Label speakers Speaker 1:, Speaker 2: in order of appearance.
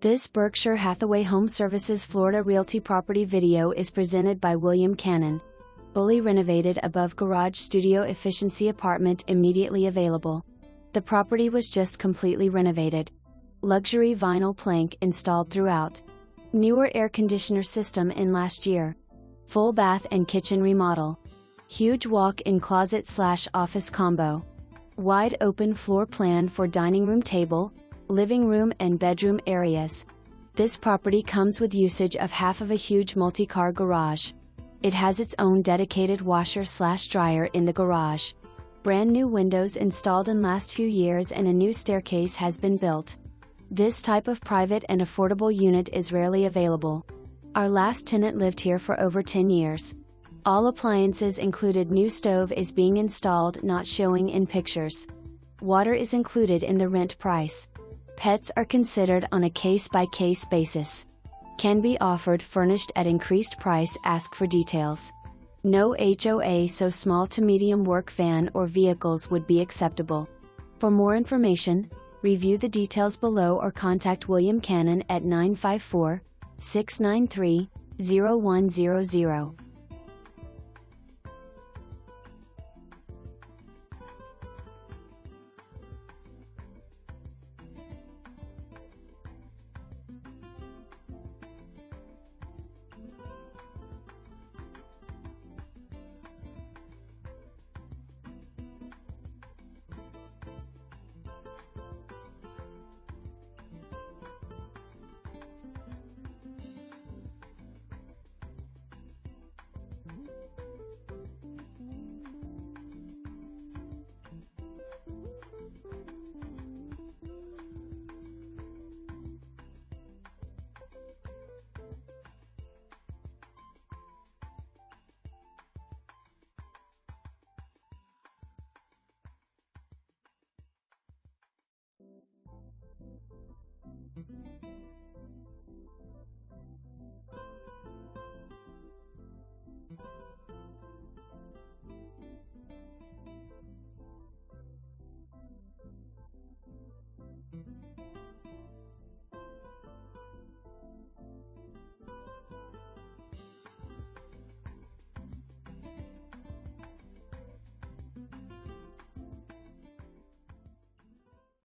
Speaker 1: This Berkshire Hathaway HomeServices Florida Realty property video is presented by William Cannon. Fully renovated above garage studio efficiency apartment immediately available. The property was just completely renovated. Luxury vinyl plank installed throughout. Newer air conditioner system in last year. Full bath and kitchen remodel. Huge walk-in closet/office combo. Wide open floor plan for dining room table, living room and bedroom areas. This property comes with usage of half of a huge multi-car garage. It has its own dedicated washer/dryer in the garage. Brand new windows installed in last few years and a new staircase has been built. This type of private and affordable unit is rarely available. Our last tenant lived here for over 10 years. All appliances included. New stove is being installed, not showing in pictures. Water is included in the rent price. Pets are considered on a case-by-case basis. Can be offered furnished at increased price. Ask for details. No HOA, so small to medium work van or vehicles would be acceptable. For more information, review the details below or contact William Cannon at 954-693-0100.